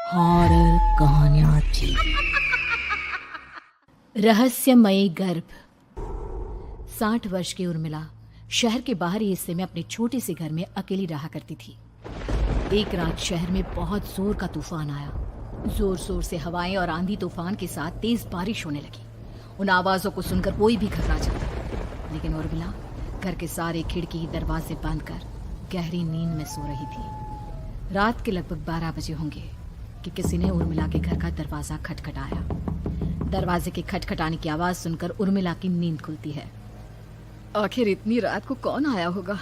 Horror कहानियां थी। रहस्यमयी गर्भ। 60 वर्ष की उर्मिला शहर के बाहरी हिस्से में अपने छोटे से घर में अकेली रहा करती थी। एक रात शहर में बहुत जोर का तूफान आया। जोर जोर से हवाएं और आंधी तूफान के साथ तेज बारिश होने लगी। उन आवाजों को सुनकर कोई भी घबरा जाता, लेकिन उर्मिला घर के सारे खिड़की दरवाजे बंद कर गहरी नींद में सो रही थी। रात के लगभग 12 बजे होंगे कि किसी ने उर्मिला के घर का दरवाजा खटखटाया। दरवाजे के खटखटाने की आवाज सुनकर उर्मिला की नींद खुलती है। आखिर इतनी रात को कौन आया होगा?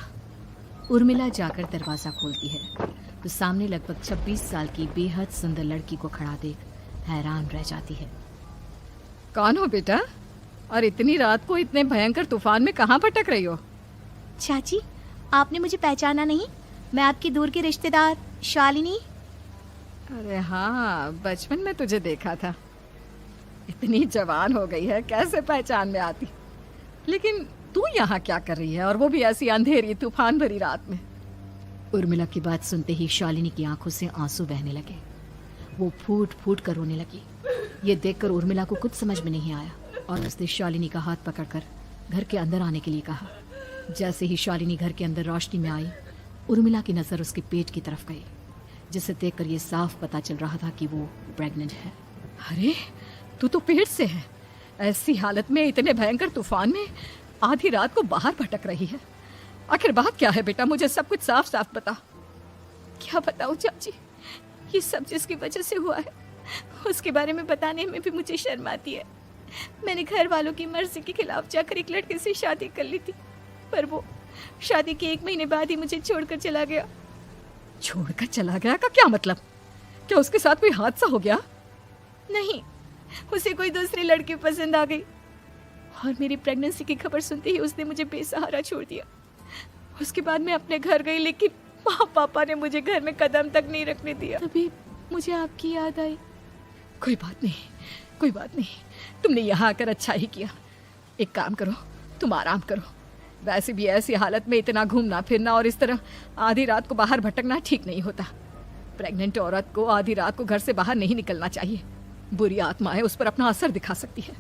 उर्मिला जाकर दरवाजा खोलती है तो सामने लगभग 26 साल की बेहद सुंदर लड़की को खड़ा देख हैरान रह जाती है। कौन हो बेटा, और इतनी रात को इतने भयंकर तूफान में कहाँ भटक रही हो? चाची, आपने मुझे पहचाना नहीं? मैं आपकी दूर की रिश्तेदार शालिनी। अरे हाँ, बचपन में तुझे देखा था। इतनी जवान हो गई है, कैसे पहचान में आती। लेकिन तू यहाँ क्या कर रही है, और वो भी ऐसी अंधेरी तूफान भरी रात में? उर्मिला की बात सुनते ही शालिनी की आंखों से आंसू बहने लगे। वो फूट फूट कर रोने लगी। ये देखकर उर्मिला को कुछ समझ में नहीं आया और उसने शालिनी का हाथ पकड़कर घर के अंदर आने के लिए कहा। जैसे ही शालिनी घर के अंदर रोशनी में आई, उर्मिला की नजर उसके पेट की तरफ गई, जिसे देखकर ये साफ पता चल रहा था कि वो प्रेग्नेंट है। अरे, तू तो पेट से है। ऐसी हालत में इतने भयंकर तूफान में आधी रात को बाहर भटक रही है। आखिर बात क्या है बेटा, मुझे सब कुछ साफ साफ बता। क्या बताऊं चाची, ये सब जिसकी वजह से हुआ है उसके बारे में बताने में भी मुझे शर्म आती है। मैंने घर वालों की मर्जी के खिलाफ जाकर एक लड़के से शादी कर ली थी, पर वो शादी के 1 महीने बाद ही मुझे छोड़कर चला गया। छोड़कर चला गया का क्या मतलब? क्या उसके साथ कोई हादसा हो गया? नहीं, उसे कोई दूसरी लड़की पसंद आ गई और मेरी प्रेगनेंसी की खबर सुनते ही उसने मुझे बेसहारा छोड़ दिया। उसके बाद मैं अपने घर गई, लेकिन माँ पापा ने मुझे घर में कदम तक नहीं रखने दिया। तभी मुझे आपकी याद आई। कोई बात नहीं, कोई बात नहीं। तुमने यहाँ आकर अच्छा ही किया। एक काम करो, तुम आराम करो। वैसे भी ऐसी हालत में इतना घूमना फिरना और इस तरह आधी रात को बाहर भटकना ठीक नहीं होता। प्रेग्नेंट औरत को आधी रात को घर से बाहर नहीं निकलना चाहिए। बुरी आत्माएं उस पर अपना असर दिखा सकती है।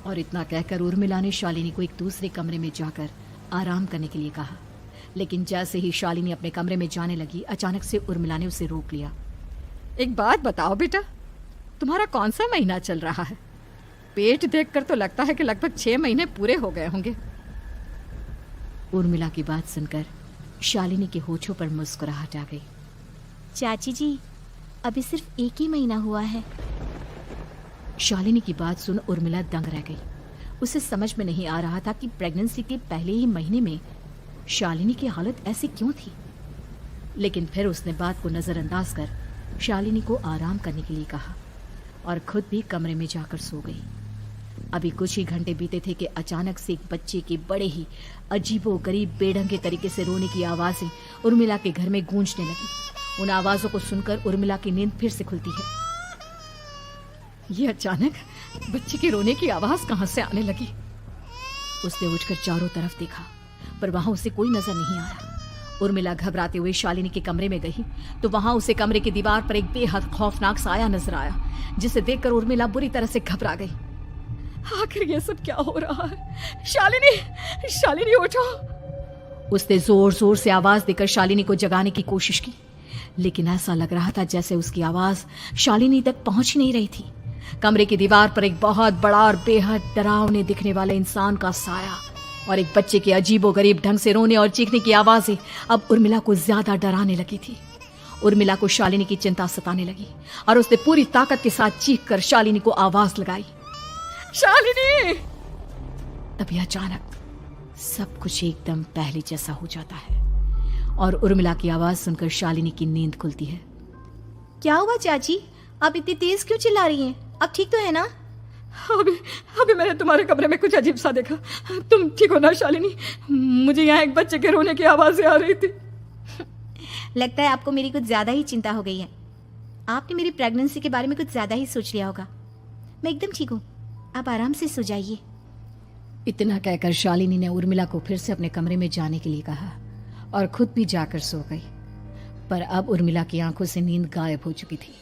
और इतना कहकर उर्मिला ने शालिनी को एक दूसरे कमरे में जाकर आराम करने के लिए कहा। लेकिन जैसे ही शालिनी अपने कमरे में जाने लगी, अचानक से उर्मिला ने उसे रोक लिया। एक बात बताओ बेटा, तुम्हारा कौन सा महीना चल रहा है? पेट देखकर तो लगता है कि लगभग 6 महीने पूरे हो गए होंगे। उर्मिला की बात सुनकर शालिनी के होठों पर मुस्कुराहट आ गई। चाची जी, अभी सिर्फ 1 ही महीना हुआ है। शालिनी की बात सुन उर्मिला दंग रह गई। उसे समझ में नहीं आ रहा था कि प्रेगनेंसी के पहले ही महीने में शालिनी की हालत ऐसी क्यों थी। लेकिन फिर उसने बात को नजरअंदाज कर शालिनी को आराम करने के लिए कहा और खुद भी कमरे में जाकर सो गई। अभी कुछ ही घंटे बीते थे कि अचानक से एक बच्चे के बड़े ही अजीबोगरीब बेढंगे तरीके से रोने की आवाजें उर्मिला के घर में गूंजने लगी। उन आवाजों को सुनकर उर्मिला की नींद फिर से खुलती है। ये अचानक बच्चे के रोने की आवाज कहां से आने लगी? उसने उठकर चारों तरफ देखा, पर वहां उसे कोई नजर नहीं आया। उर्मिला घबराते हुए शालिनी के कमरे में गई तो वहां उसे कमरे की दीवार पर एक बेहद खौफनाक साया नजर आया, जिसे देखकर उर्मिला बुरी तरह से घबरा गई। आखिर ये सब क्या हो रहा है? शालिनी, शालिनी उठो! उसने जोर जोर से आवाज देकर शालिनी को जगाने की कोशिश की, लेकिन ऐसा लग रहा था जैसे उसकी आवाज शालिनी तक पहुंच नहीं रही थी। कमरे की दीवार पर एक बहुत बड़ा और बेहद डरावने दिखने वाले इंसान का साया और एक बच्चे के अजीबोगरीब ढंग से रोने और चीखने की आवाजें अब उर्मिला को ज्यादा डराने लगी थी। उर्मिला को शालिनी की चिंता सताने लगी और उसने पूरी ताकत के साथ चीख कर शालिनी को आवाज लगाई, शालिनी! तभी अचानक सब कुछ एकदम पहले जैसा हो जाता है और उर्मिला की आवाज सुनकर शालिनी की नींद खुलती है। क्या हुआ चाची, आप इतनी तेज क्यों चिल्ला रही हैं? आप ठीक तो है ना? अभी मैंने तुम्हारे कमरे में कुछ अजीब सा देखा। तुम ठीक हो ना शालिनी? मुझे यहाँ एक बच्चे के रोने की आवाजें आ रही थी। लगता है आपको मेरी कुछ ज्यादा ही चिंता हो गई है। आपने मेरी प्रेगनेंसी के बारे में कुछ ज्यादा ही सोच लिया होगा। मैं एकदम ठीक हूँ, आप आराम से सो जाइए। इतना कहकर शालिनी ने उर्मिला को फिर से अपने कमरे में जाने के लिए कहा और खुद भी जाकर सो गई। पर अब उर्मिला की आंखों से नींद गायब हो चुकी थी।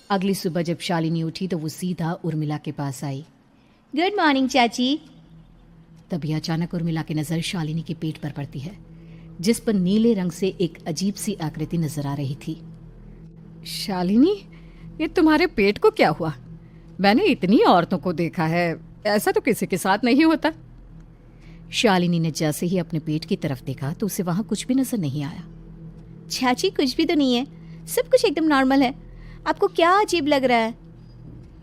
अगली सुबह जब शालिनी उठी तो वो सीधा उर्मिला के पास आई। गुड मॉर्निंग चाची। तभी अचानक उर्मिला की नजर शालिनी के पेट पर पड़ती है, जिस पर नीले रंग से एक अजीब सी आकृति नजर आ रही थी। शालिनी, ये तुम्हारे पेट को क्या हुआ? मैंने इतनी औरतों को देखा है, ऐसा तो किसी के साथ नहीं होता। शालिनी ने जैसे ही अपने पेट की तरफ देखा तो उसे वहां कुछ भी नजर नहीं आया। चाची कुछ भी तो नहीं है, सब कुछ एकदम नॉर्मल है। आपको क्या अजीब लग रहा है?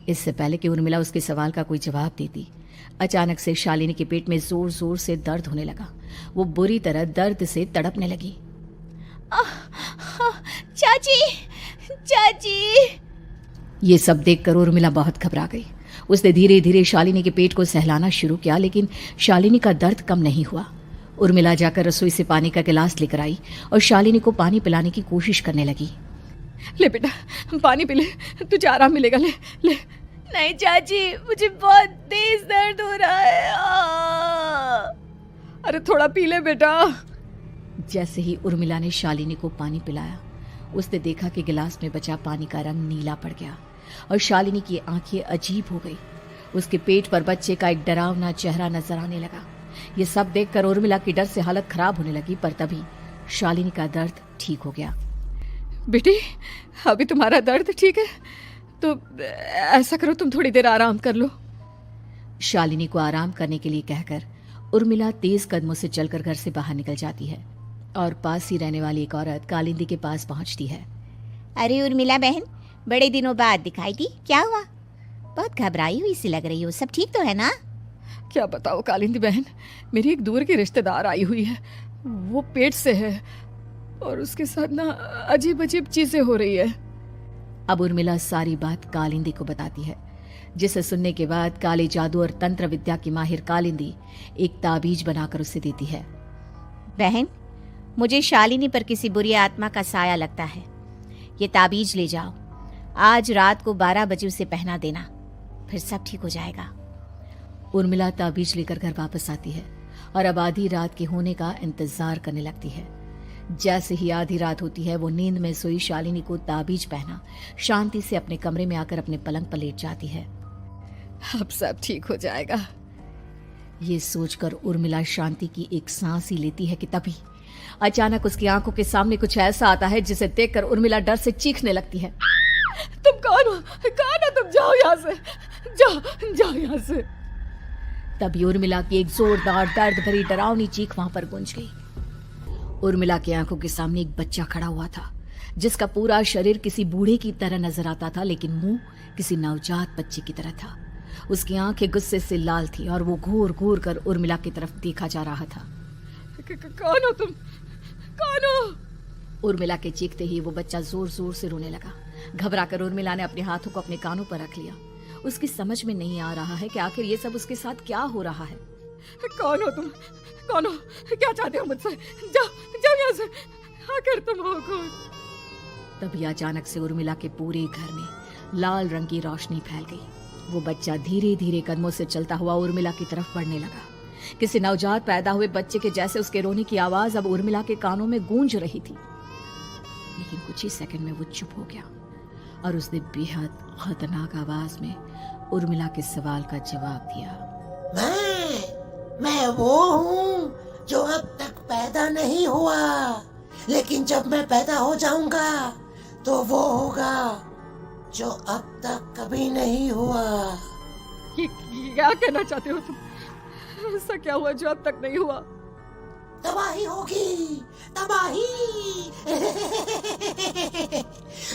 इससे पहले कि उर्मिला उसके सवाल का कोई जवाब देती, अचानक से शालिनी के पेट में जोर जोर से दर्द होने लगा। वो बुरी तरह दर्द से तड़पने लगी। चाची, चाची। ये सब देखकर उर्मिला बहुत घबरा गई। उसने धीरे धीरे शालिनी के पेट को सहलाना शुरू किया, लेकिन शालिनी का दर्द कम नहीं हुआ। उर्मिला जाकर रसोई से पानी का गिलास लेकर आई और शालिनी को पानी पिलाने की कोशिश करने लगी। ले बेटा, पानी पी ले, तुझे आराम मिलेगा। ले ले। नहीं चाची, मुझे बहुत तेज दर्द हो रहा है। अरे थोड़ा पी ले बेटा। जैसे ही उर्मिला ने शालिनी को पानी पिलाया, उसने देखा कि गिलास में बचा पानी का रंग नीला पड़ गया और शालिनी की आंखें अजीब हो गई। उसके पेट पर बच्चे का एक डरावना चेहरा नजर आने लगा। ये सब देखकर उर्मिला की डर से हालत खराब होने लगी, पर तभी शालिनी का दर्द ठीक हो गया। बेटी, अभी तुम्हारा दर्द ठीक है तो ऐसा करो, तुम थोड़ी देर आराम कर लो। शालिनी को आराम करने के लिए कहकर उर्मिला तेज कदमों से चलकर घर से बाहर निकल जाती है और पास ही रहने वाली एक औरत कालिंदी के पास पहुंचती है। अरे उर्मिला बहन, बड़े दिनों बाद दिखाई दी, क्या हुआ? बहुत घबराई हुई सी लग रही हो, सब ठीक तो है ना? क्या बताओ कालिंदी बहन, मेरी एक दूर की रिश्तेदार आई हुई है। वो पेट से है और उसके साथ ना अजीब अजीब चीजें हो रही है। अब उर्मिला सारी बात कालिंदी को बताती है, जिसे सुनने के बाद काले जादू और तंत्र विद्या की माहिर कालिंदी एक ताबीज बनाकर उसे देती है। बहन, मुझे शालिनी पर किसी बुरी आत्मा का साया लगता है। ये ताबीज ले जाओ, आज रात को 12 बजे उसे पहना देना, फिर सब ठीक हो जाएगा। उर्मिला ताबीज लेकर घर वापस आती है और अब आधी रात के होने का इंतजार करने लगती है। जैसे ही आधी रात होती है, वो नींद में सोई शालिनी को ताबीज पहना शांति से अपने कमरे में आकर अपने पलंग पर लेट जाती है। अब सब ठीक हो जाएगा। ये सोचकर उर्मिला शांति की एक सांस ही लेती है कि तभी अचानक उसकी आंखों के सामने कुछ ऐसा आता है जिसे देखकर उर्मिला डर से चीखने लगती है। तुम कौन हो? कौन हो तुम? जाओ यहाँ से, जाओ जाओ यहाँ से। तभी उर्मिला की एक जोरदार दर्द भरी डरावनी चीख वहां पर गूंज गई। उर्मिला की आंखों के सामने एक बच्चा खड़ा हुआ था, जिसका पूरा शरीर किसी बूढ़े की तरह नजर आता था, लेकिन मुंह किसी नवजात बच्चे की तरह था। उसकी आंखें गुस्से से लाल थी और वो घूर घूर कर उर्मिला की तरफ देखा जा रहा था। कौन हो तुम? कौन हो? उर्मिला के चीखते ही वो बच्चा जोर जोर से रोने लगा। घबराकर उर्मिला ने अपने हाथों को अपने कानों पर रख लिया। उसकी समझ में नहीं आ रहा है कि आखिर ये सब उसके साथ क्या हो रहा है। कौन हो तुम? कौन हो? क्या चाहते हो मुझसे? जाओ जाओ यहाँ से। आखिर तुम हो कौन? तभी अचानक से उर्मिला के पूरे घर में लाल रंग की रोशनी फैल गई। वो बच्चा धीरे धीरे कदमों से चलता हुआ उर्मिला की तरफ बढ़ने लगा। किसी नवजात पैदा हुए बच्चे के जैसे उसके रोने की आवाज अब उर्मिला के कानों में गूंज रही थी। लेकिन कुछ ही सेकंड में वो चुप हो गया और उसने बेहद खतरनाक आवाज में उर्मिला के सवाल का जवाब दिया। मैं वो हूँ जो अब तक पैदा नहीं हुआ, लेकिन जब मैं पैदा हो जाऊंगा तो वो होगा जो अब तक कभी नहीं हुआ। ये क्या कहना चाहते हो तुम? ऐसा क्या हुआ जो अब तक नहीं हुआ? तबाही होगी, तबाही।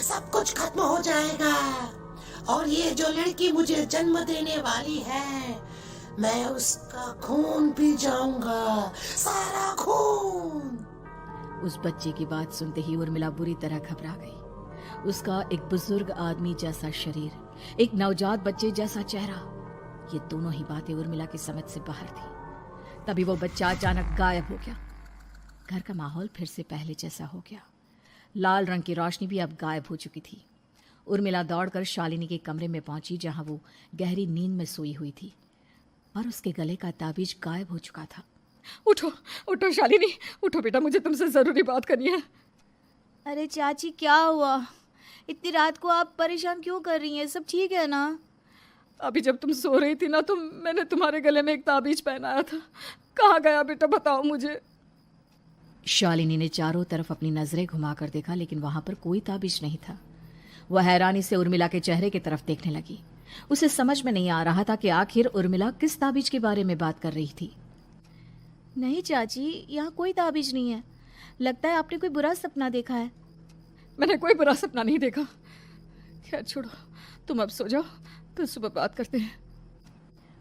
सब कुछ खत्म हो जाएगा और ये जो लड़की मुझे जन्म देने वाली है, मैं उसका खून पी जाऊंगा, सारा खून। उस बच्चे की बात सुनते ही उर्मिला बुरी तरह घबरा गई। उसका एक बुजुर्ग आदमी जैसा शरीर, एक नवजात बच्चे जैसा चेहरा, ये दोनों ही बातें उर्मिला की समझ से बाहर थी। तभी वो बच्चा अचानक गायब हो गया। घर का माहौल फिर से पहले जैसा हो गया। लाल रंग की रोशनी भी अब गायब हो चुकी थी। उर्मिला दौड़कर शालिनी के कमरे में पहुंची, जहां वो गहरी नींद में सोई हुई थी और उसके गले का ताबीज गायब हो चुका था। उठो उठो शालिनी, उठो बेटा, मुझे तुमसे जरूरी बात करनी है। अरे चाची, क्या हुआ? इतनी रात को आप परेशान क्यों कर रही हैं? सब ठीक है ना? अभी जब तुम सो रही थी ना तो मैंने तुम्हारे गले में एक ताबीज पहनाया था। कहाँ गया बेटा, बताओ मुझे। शालिनी ने चारों तरफ अपनी नजरें घुमाकर देखा, लेकिन वहां पर कोई ताबीज नहीं था। वह हैरानी से उर्मिला के चेहरे की तरफ देखने लगी। उसे समझ में नहीं आ रहा था कि आखिर उर्मिला किस ताबीज के बारे में बात कर रही थी। नहीं चाची, यहाँ कोई ताबीज नहीं है। लगता है आपने कोई बुरा सपना देखा है। मैंने कोई बुरा सपना नहीं देखा। खैर छोड़ो, तुम अब सो जाओ, कल सुबह बात करते हैं।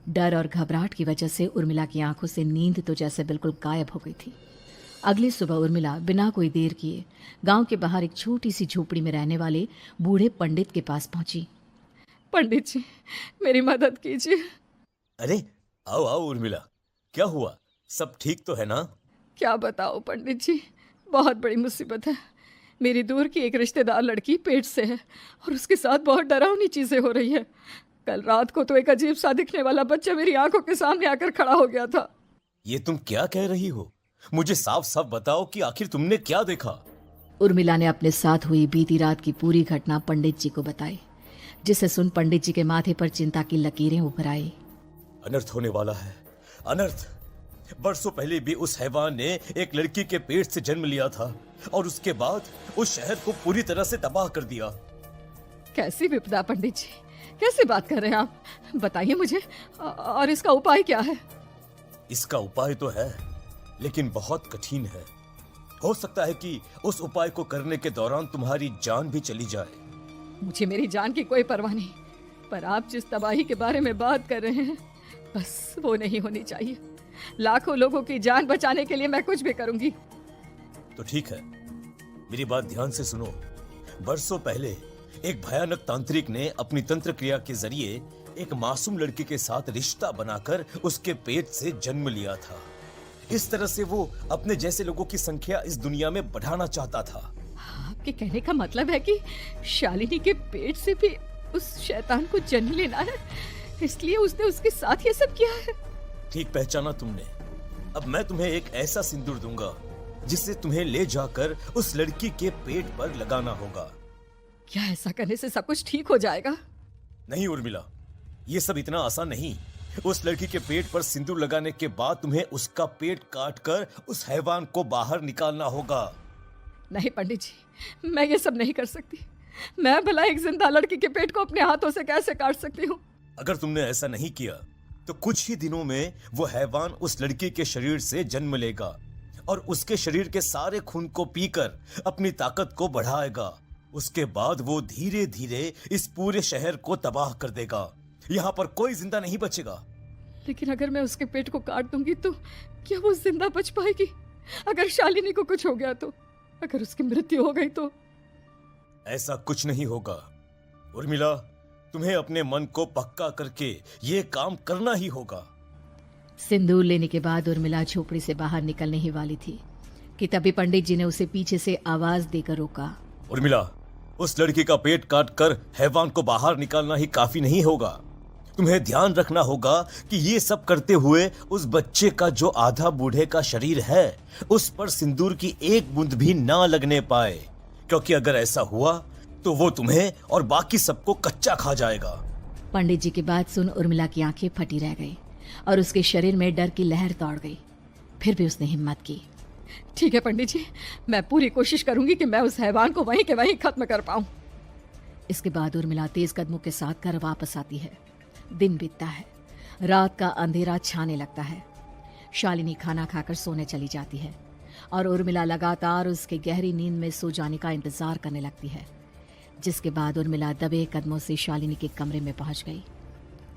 डर और घबराहट की वजह से उर्मिला की आंखों से नींद तो जैसे बिल्कुल गायब हो गई थी। अगली सुबह उर्मिला बिना कोई देर किए गांव के बाहर एक छोटी सी झोपड़ी में रहने वाले बूढ़े पंडित के पास पहुंची। पंडित जी, मेरी मदद कीजिए। अरे आओ आओ उर्मिला, क्या हुआ? सब ठीक तो है ना? क्या बताओ पंडित जी, बहुत बड़ी मुसीबत है। मेरी दूर की एक रिश्तेदार लड़की पेट से है और उसके साथ बहुत डरावनी चीजें हो रही है। कल रात को तो एक अजीब सा दिखने वाला बच्चा मेरी आंखों के सामने आकर खड़ा हो गया था। ये तुम क्या कह रही हो? मुझे साफ साफ बताओ कि आखिर तुमने क्या देखा? उर्मिला ने अपने साथ हुई बीती रात की पूरी घटना पंडित जी को बताई, जिसे सुन पंडित जी के माथे पर चिंता की लकीरें उभर आई। अनर्थ होने वाला है, अनर्थ। बरसों पहले भी उस हैवान ने एक लड़की के पेट से जन्म लिया था और उसके बाद उस शहर को पूरी तरह से तबाह कर दिया। कैसी विपदा पंडित जी, कैसे बात कर रहे हैं आप? बताइए मुझे, और इसका उपाय क्या है? इसका उपाय तो है, लेकिन बहुत कठिन है। हो सकता है कि उस उपाय को करने के दौरान तुम्हारी जान भी चली जाए। मुझे मेरी जान की कोई परवाह नहीं, पर आप जिस तबाही के बारे में बात कर रहे हैं, बस वो नहीं होनी चाहिए। लाखों लोगों की जान बचाने के लिए मैं कुछ भी करूंगी। तो ठीक है, मेरी बात ध्यान से सुनो। बरसों पहले एक भयानक तांत्रिक ने अपनी तंत्र क्रिया के जरिए एक मासूम लड़की के साथ रिश्ता बनाकर उसके पेट से जन्म लिया था। इस तरह से वो अपने जैसे लोगों की संख्या इस दुनिया में बढ़ाना चाहता था। आपके कहने का मतलब है कि शालिनी के पेट से भी उस शैतान को जन्म लेना है, इसलिए उसने उसके साथ ये सब किया है। ठीक पहचाना तुमने। अब मैं तुम्हें एक ऐसा सिंदूर दूंगा जिससे तुम्हें ले जाकर उस लड़की के पेट पर लगाना होगा। क्या ऐसा करने से सब कुछ ठीक हो जाएगा? नहीं उर्मिला, ये सब इतना आसान नहीं। उस लड़की के पेट पर सिंदूर लगाने के बाद तुम्हें उसका पेट काटकर उस हैवान को बाहर निकालना होगा। नहीं पंडित जी, मैं ये सब नहीं कर सकती। मैं भला एक जिंदा लड़की के पेट को अपने हाथों से कैसे काट सकती हूँ? अगर तुमने ऐसा नहीं किया तो कुछ ही दिनों में वो हैवान उस लड़की के शरीर से जन्म लेगा और उसके शरीर के सारे खून को पीकर अपनी ताकत को बढ़ाएगा। उसके बाद वो धीरे धीरे इस पूरे शहर को तबाह कर देगा। यहाँ पर कोई जिंदा नहीं बचेगा। लेकिन अगर मैं उसके पेट को काट दूंगी तो क्या वो जिंदा बच पाएगी? अगर शालिनी को कुछ हो गया तो, अगर उसकी मृत्यु हो गई तो? ऐसा कुछ नहीं होगा उर्मिला, तुम्हें अपने मन को पक्का करके ये काम करना ही होगा। सिंदूर लेने के बाद उर्मिला झोपड़ी से बाहर निकलने ही वाली थी कि तभी पंडित जी ने उसे पीछे से आवाज देकर रोका। उर्मिला, उस लड़की का पेट काटकर हैवान को बाहर निकालना ही काफी नहीं होगा। तुम्हें ध्यान रखना होगा कि ये सब करते हुए उस बच्चे का जो आधा बूढ़े का शरीर है उस पर सिंदूर की एक बूंद भी ना लगने पाए, क्योंकि अगर ऐसा हुआ तो वो तुम्हें और बाकी सबको कच्चा खा जाएगा। पंडित जी की बात सुन उर्मिला की आंखें फटी रह गई और उसके शरीर में डर की लहर दौड़ गई। फिर भी उसने हिम्मत की। ठीक है पंडित जी, मैं पूरी कोशिश करूंगी कि मैं उस हैवान को वहीं के वहीं खत्म कर पाऊं। इसके बाद उर्मिला तेज कदमों के साथ घर वापस आती है। दिन बीतता है, रात का अंधेरा छाने लगता है। शालिनी खाना खाकर सोने चली जाती है और उर्मिला लगातार उसके गहरी नींद में सो जाने का इंतजार करने लगती है, जिसके बाद उर्मिला दबे कदमों से शालिनी के कमरे में पहुंच गई।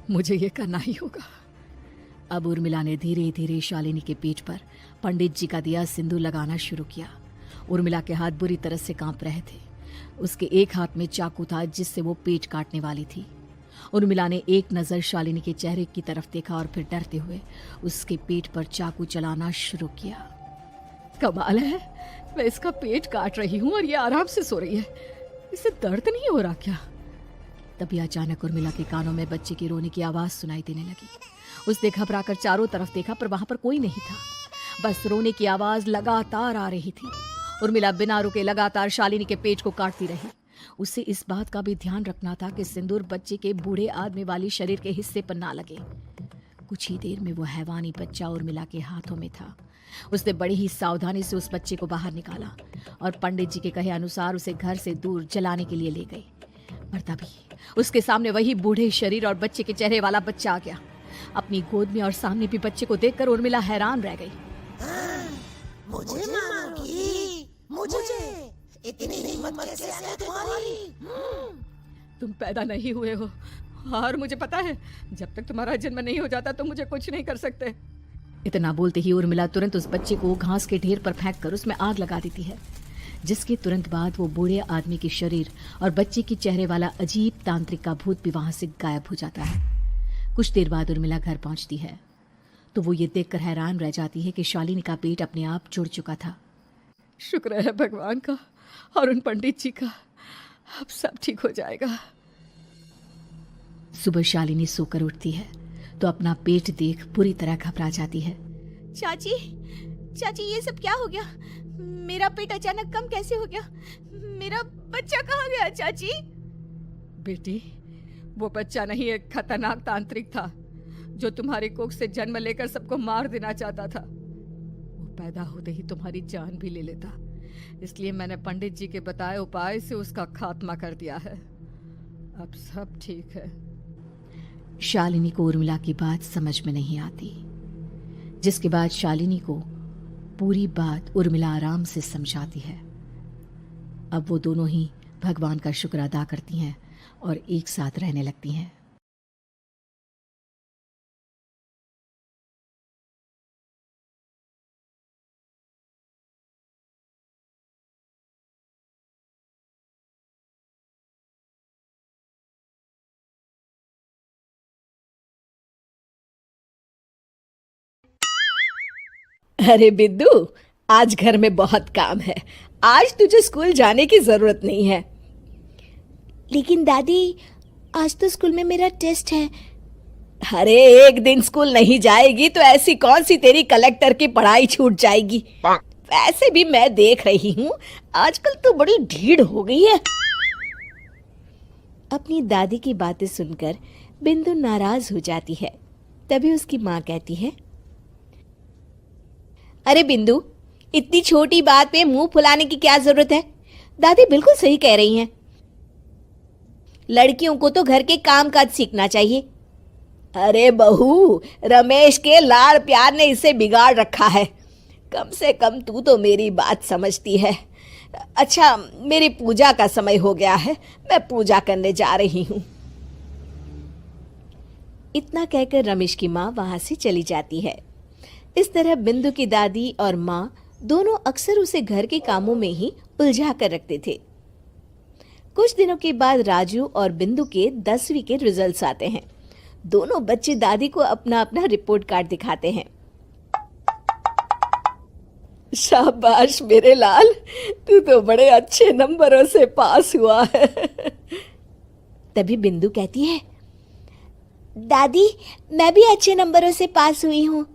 मुझे ये करना ही होगा। अब उर्मिला ने धीरे धीरे शालिनी के पेट पर पंडित जी का दिया सिंदूर लगाना शुरू किया। उर्मिला के हाथ बुरी तरह से कांप रहे थे। उसके एक हाथ में चाकू था जिससे वो पेट काटने वाली थी। उर्मिला ने एक नज़र शालिनी के चेहरे की तरफ देखा और फिर डरते हुए उसके पेट पर चाकू चलाना शुरू किया। कमाल है, मैं इसका पेट काट रही हूँ और ये आराम से सो रही है। इसे दर्द नहीं हो रहा क्या? तभी अचानक उर्मिला के कानों में बच्चे की रोने की आवाज सुनाई देने लगी। उसने घबराकर चारों तरफ देखा पर वहां पर कोई नहीं था, बस रोने की आवाज लगातार आ रही थी। उर्मिला बिना रुके लगातार शालिनी के पेट को काटती रही। उसे इस बात का भी ध्यान रखना था कि सिंदूर बच्चे के बूढ़े आदमी वाली शरीर के हिस्से पर ना लगे। कुछ ही देर में वो हैवानी बच्चा उर्मिला के हाथों में था। उसने बड़ी ही सावधानी से उस बच्चे को बाहर निकाला और पंडित जी के कहे अनुसार उसे घर से दूर जलाने के लिए ले गए। पर तभी उसके सामने वही बूढ़े शरीर और बच्चे के चेहरे वाला बच्चा आ गया। अपनी गोद में और सामने भी बच्चे को देखकर उर्मिला हैरान रह गई। मुझे मारोगी? मुझे इतनी हिम्मत कैसे आ गई तुम्हारी? तुम पैदा नहीं हुए हो और मुझे पता है जब तक तुम्हारा जन्म नहीं हो जाता तुम मुझे कुछ नहीं कर सकते। इतना बोलते ही उर्मिला तुरंत उस बच्चे को घास के ढेर पर फेंककर उसमें आग लगा देती है, जिसके तुरंत बाद वो बूढ़े आदमी के शरीर और बच्चे के चेहरे वाला अजीब तांत्रिक का भूत भी वहां से गायब हो जाता है। कुछ देर बाद उर्मिला घर पहुंचती है तो वो ये देखकर हैरान रह जाती है कि शालिनी का पेट अपने आप जुड़ चुका था। शुक्र है भगवान का और उन पंडित जी का, अब सब ठीक हो जाएगा। सुबह शालिनी सोकर उठती है तो अपना पेट देख पूरी तरह घबरा जाती है। चाची, चाची ये सब क्या हो गया? मेरा पेट अचानक कम कैसे हो गया? मेरा बच्चा कहाँ गया चाची? बेटी, वो बच्चा नहीं एक खतरनाक तांत्रिक था जो तुम्हारी कोख से जन्म लेकर सबको मार देना चाहता था। वो पैदा होते ही तुम्हारी जान भी ले लेता, इसलिए मैंने पंडित जी के बताए उपाय से उसका खात्मा कर दिया है। अब सब ठीक है। शालिनी को उर्मिला की बात समझ में नहीं आती, जिसके बाद शालिनी को पूरी बात उर्मिला आराम से समझाती है। अब वो दोनों ही भगवान का शुक्र अदा करती हैं और एक साथ रहने लगती हैं। अरे बिद्दू, आज घर में बहुत काम है। आज तुझे स्कूल जाने की जरूरत नहीं है। लेकिन दादी, आज तो स्कूल में मेरा टेस्ट है। अरे एक दिन स्कूल नहीं जाएगी तो ऐसी कौन सी तेरी कलेक्टर की पढ़ाई छूट जाएगी। वैसे भी मैं देख रही हूँ आजकल तो बड़ी ढीठ हो गई है। अपनी दादी की बातें सुनकर बिंदु नाराज हो जाती है। तभी उसकी माँ कहती है, अरे बिंदु, इतनी छोटी बात पे मुंह फुलाने की क्या जरूरत है। दादी बिल्कुल सही कह रही हैं। लड़कियों को तो घर के काम काज सीखना चाहिए। अरे बहू, रमेश के लाड़ प्यार ने इसे बिगाड़ रखा है। कम से कम तू तो मेरी बात समझती है। अच्छा, मेरी पूजा का समय हो गया है, मैं पूजा करने जा रही हूँ। इतना कहकर रमेश की माँ वहां से चली जाती है। इस तरह बिंदु की दादी और माँ दोनों अक्सर उसे घर के कामों में ही उलझा कर रखते थे। कुछ दिनों के बाद राजू और बिंदु के 10वीं के रिजल्ट्स आते हैं। दोनों बच्चे दादी को अपना अपना रिपोर्ट कार्ड दिखाते हैं। शाबाश मेरे लाल, तू तो बड़े अच्छे नंबरों से पास हुआ है। तभी बिंदु कहती है, दादी मैं भी अच्छे नंबरों से पास हुई हूँ।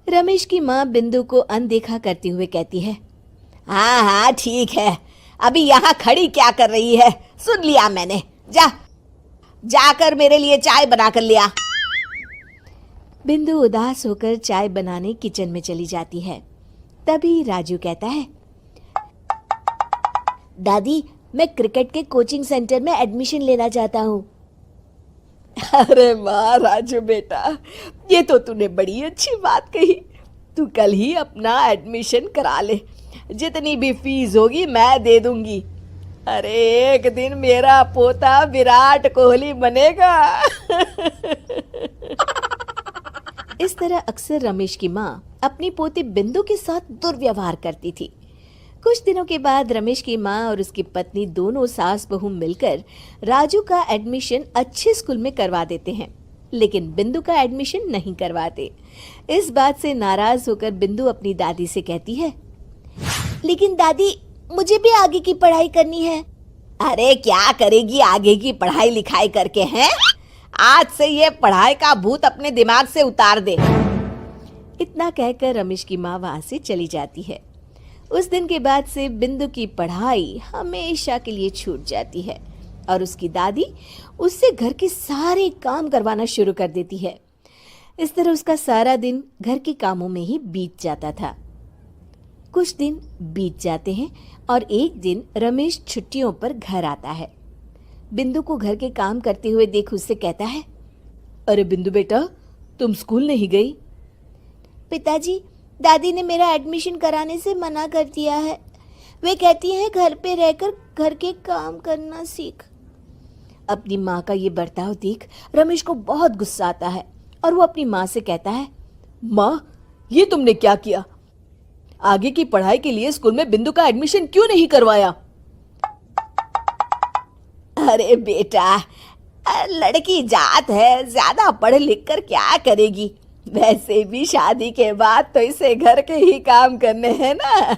रमेश की माँ बिंदु को अनदेखा करते हुए कहती है, हाँ हाँ ठीक है, अभी यहाँ खड़ी क्या कर रही है? सुन लिया मैंने, जाकर मेरे लिए चाय बना कर लिया। बिंदु उदास होकर चाय बनाने किचन में चली जाती है। तभी राजू कहता है, दादी मैं क्रिकेट के कोचिंग सेंटर में एडमिशन लेना चाहता हूँ। अरे वाह राजू बेटा, ये तो तूने बड़ी अच्छी बात कही। तू कल ही अपना एडमिशन करा ले, जितनी भी फीस होगी मैं दे दूंगी। अरे एक दिन मेरा पोता विराट कोहली बनेगा। इस तरह अक्सर रमेश की माँ अपनी पोती बिंदु के साथ दुर्व्यवहार करती थी। कुछ दिनों के बाद रमेश की माँ और उसकी पत्नी दोनों सास बहू मिलकर राजू का एडमिशन अच्छे स्कूल में करवा देते हैं, लेकिन बिंदु का एडमिशन नहीं करवाते। इस बात से नाराज होकर बिंदु अपनी दादी से कहती है, लेकिन दादी मुझे भी आगे की पढ़ाई करनी है। अरे क्या करेगी आगे की पढ़ाई लिखाई करके हैं? आज से ये पढ़ाई का भूत अपने दिमाग से उतार दे। इतना कहकर रमेश की माँ वहां से चली जाती है। उस दिन के बाद से बिंदु की पढ़ाई हमेशा के लिए छूट जाती है और उसकी दादी उससे घर के सारे काम करवाना शुरू कर देती है। इस तरह उसका सारा दिन घर के कामों में ही बीत जाता था। कुछ दिन बीत जाते हैं और एक दिन रमेश छुट्टियों पर घर आता है। बिंदु को घर के काम करते हुए देख उससे कहता है, अरे बिंदु बेटा, तुम स्कूल नहीं गई? पिताजी, दादी ने मेरा एडमिशन कराने से मना कर दिया है। वे कहती हैं घर पे रहकर घर के काम करना सीख। अपनी माँ का ये बर्ताव देख रमेश को बहुत गुस्सा आता है और वो अपनी माँ से कहता है, माँ, ये तुमने क्या किया? आगे की पढ़ाई के लिए स्कूल में बिंदु का एडमिशन क्यों नहीं करवाया? अरे बेटा, लड़की जात है, ज्यादा पढ़ लिख कर क्या करेगी? वैसे भी शादी के बाद तो इसे घर के ही काम करने हैं ना।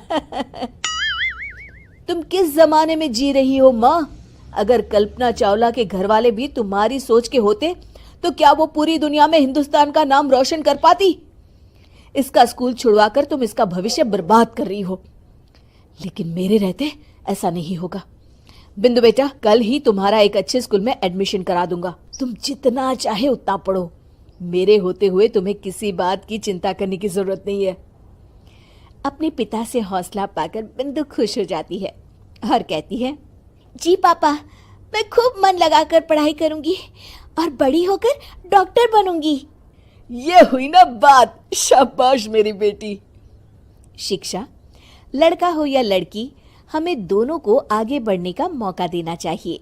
तुम किस जमाने में जी रही हो माँ? अगर कल्पना चावला के घर वाले भी तुम्हारी सोच के होते तो क्या वो पूरी दुनिया में हिंदुस्तान का नाम रोशन कर पाती? इसका स्कूल छुड़वाकर तुम इसका भविष्य बर्बाद कर रही हो, लेकिन मेरे रहते ऐसा नहीं होगा। बिंदु बेटा, कल ही तुम्हारा एक अच्छे स्कूल में एडमिशन करा दूंगा। तुम जितना चाहे उतना पढ़ो। मेरे होते हुए तुम्हें किसी बात की चिंता करने की जरूरत नहीं है। अपने पिता से हौसला पाकर बिंदु खुश हो जाती है और कहती है, जी पापा, मैं खूब मन लगाकर पढ़ाई करूंगी और बड़ी होकर डॉक्टर बनूंगी। ये हुई ना बात। शाबाश मेरी बेटी। शिक्षा, लड़का हो या लड़की, हमें दोनों को आगे बढ़ने का मौका देना चाहिए।